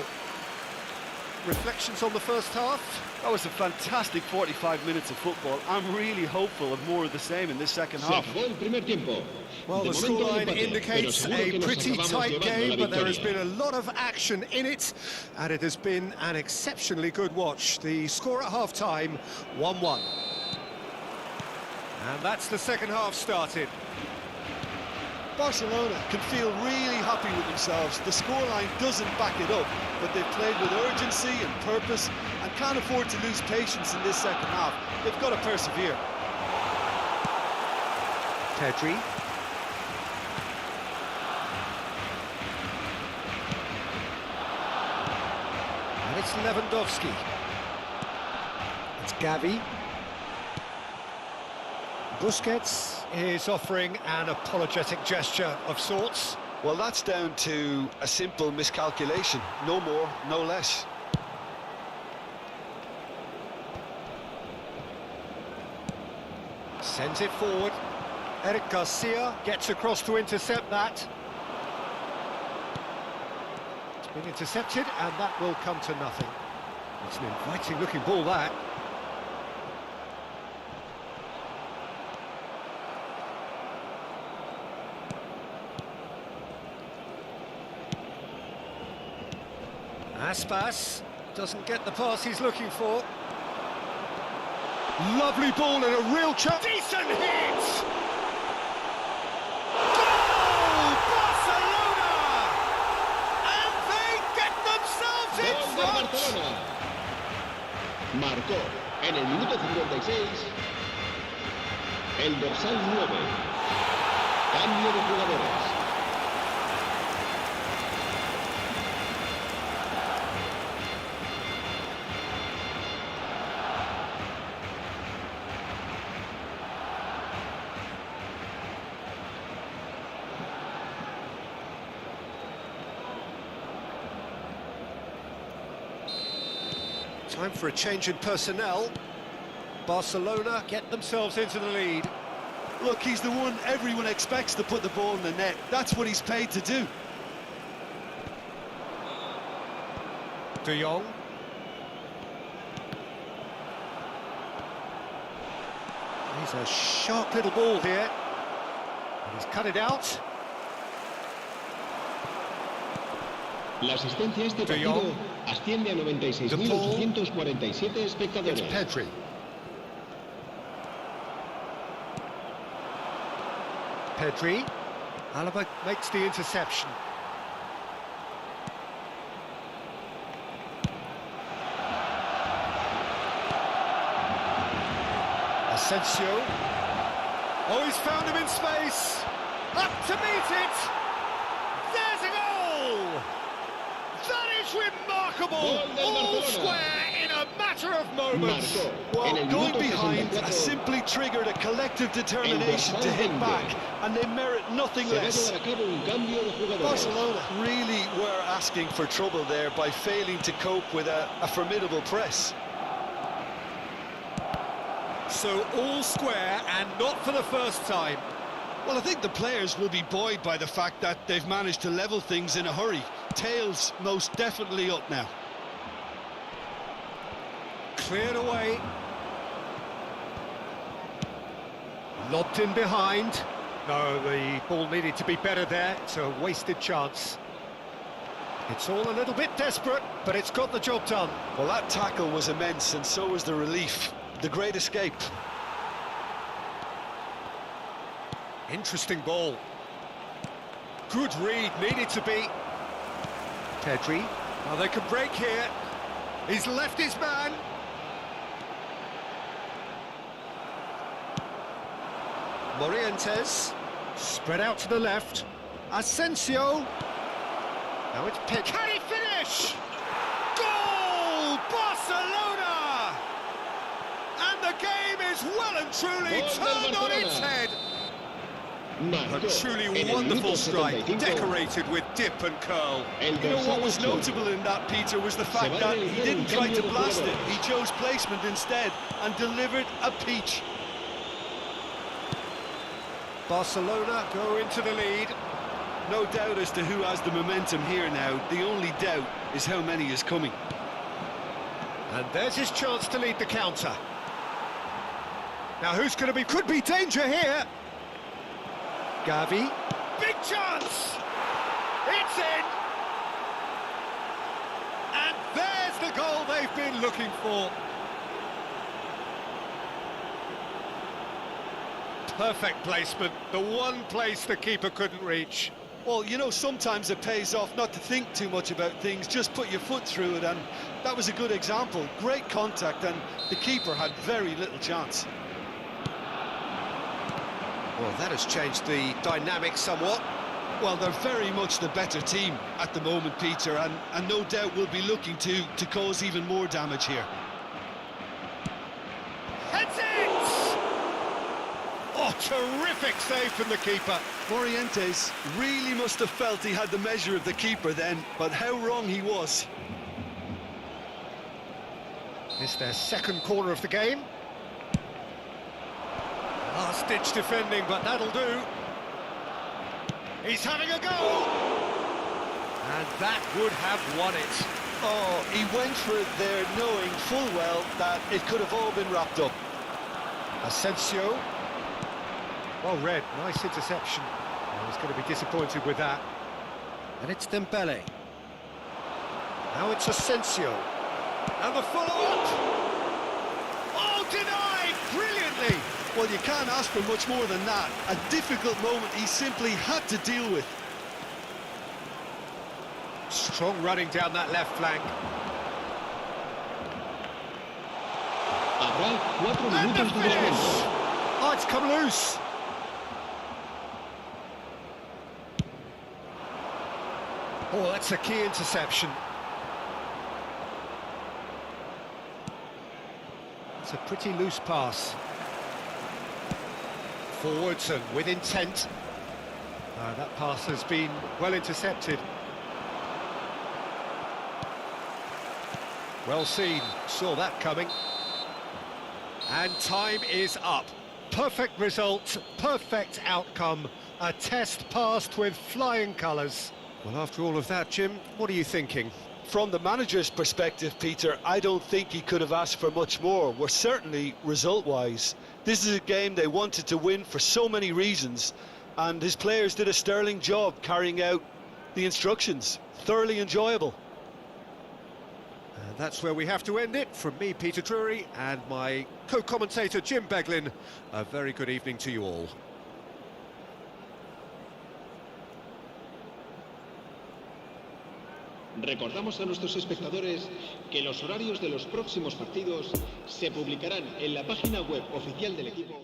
Reflections on the first half? That was a fantastic 45 minutes of football. I'm really hopeful of more of the same in this second half. Se acabó el primer tiempo. Well, the scoreline indicates a pretty tight game, but there has been a lot of action in it, and it has been an exceptionally good watch. The score at half-time, 1-1. And that's the second half started. Barcelona can feel really happy with themselves. The scoreline doesn't back it up, but they've played with urgency and purpose and can't afford to lose patience in this second half. They've got to persevere. Pedri. And it's Lewandowski. It's Gavi. Busquets is offering an apologetic gesture of sorts. Well, that's down to a simple miscalculation. No more, no less. Sends it forward. Eric Garcia gets across to intercept that. It's been intercepted, and that will come to nothing. It's an inviting-looking ball, that. Aspas doesn't get the pass he's looking for. Lovely ball and a real chance. Decent hit! Goal! Barcelona! And they get themselves in front! Barcelona. Marcó en el minuto 56 el dorsal 9. Cambio de jugadores. Time for a change in personnel. Barcelona get themselves into the lead. Look, he's the one everyone expects to put the ball in the net. That's what he's paid to do. De Jong. He's a sharp little ball here. And he's cut it out. La asistencia a este partido asciende a 96.847 espectadores. It's Pedri. Pedri. Alaba makes the interception. Asensio. Oh, he's found him in space. Up to meet it. There's a goal. That is remarkable! All square in a matter of moments. Marcó en Well, el going minuto behind 64. has simply triggered a collective determination to hit back, and they merit nothing Se va a less. llevar a cabo un cambio de jugadores. Barcelona really were asking for trouble there by failing to cope with a formidable press. So all square and not for the first time. Well, I think the players will be buoyed by the fact that they've managed to level things in a hurry. Tails most definitely up now. Cleared away. Lobbed in behind. No, the ball needed to be better there. It's a wasted chance. It's all a little bit desperate, but it's got the job done. Well, that tackle was immense, and so was the relief. The great escape. Interesting ball. Good read, needed to be. Pedri. Well, they can break here. He's left his man. Morientes. Spread out to the left. Asensio. Now it's Pedri. Can he finish? Goal! Barcelona! And the game is well and truly turned on its head. Marcó A truly en el wonderful minuto strike, 75. decorated with dip and curl. El You know what was dorsal 8. notable in that, Peter, was the fact va a that he realizar didn't un try cambio to de blast it. jugadores. He chose placement instead and delivered a peach. Barcelona go into the lead. No doubt as to who has the momentum here now. The only doubt is how many is coming. And there's his chance to lead the counter. Now who's going to be... Could be danger here. Gavi. Big chance! It's in! And there's the goal they've been looking for. Perfect placement, the one place the keeper couldn't reach. Well, you know, sometimes it pays off not to think too much about things, just put your foot through it, and that was a good example. Great contact, and the keeper had very little chance. Well, that has changed the dynamic somewhat. Well, they're very much the better team at the moment, Peter, and no doubt will be looking to cause even more damage here. Heads it! Oh, terrific save from the keeper. Morientes really must have felt he had the measure of the keeper then, but how wrong he was. It's their second corner of the game. Last-ditch defending, but that'll do. He's having a go! And that would have won it. Oh, he went for it there knowing full well that it could have all been wrapped up. Asensio. Well read, nice interception. I was going to be disappointed with that. And it's Dembele. Now it's Asensio. And the follow-up! Oh, denied! Brilliantly! Well, you can't ask for much more than that. A difficult moment he simply had to deal with. Strong running down that left flank. Habrá 4 And the minutos de finish! descuento. Oh, it's come loose. Oh, that's a key interception. It's a pretty loose pass. Forwards and with intent. That pass has been well intercepted. Well seen, saw that coming. And time is up. Perfect result, perfect outcome. A test passed with flying colours. Well, after all of that, Jim, what are you thinking? From the manager's perspective, Peter, I don't think he could have asked for much more. We're certainly result-wise. This is a game they wanted to win for so many reasons, and his players did a sterling job carrying out the instructions. Thoroughly enjoyable. And that's where we have to end it. From me, Peter Drury, and my co-commentator, Jim Beglin. A very good evening to you all. Recordamos a nuestros espectadores que los horarios de los próximos partidos se publicarán en la página web oficial del equipo.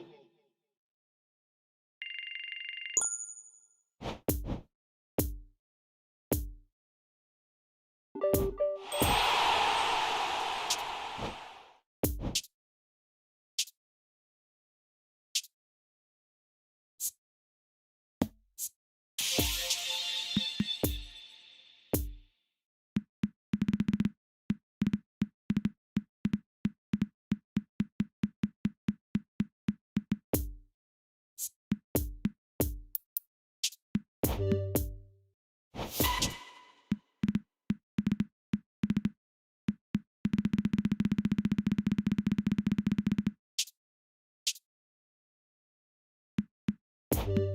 Football.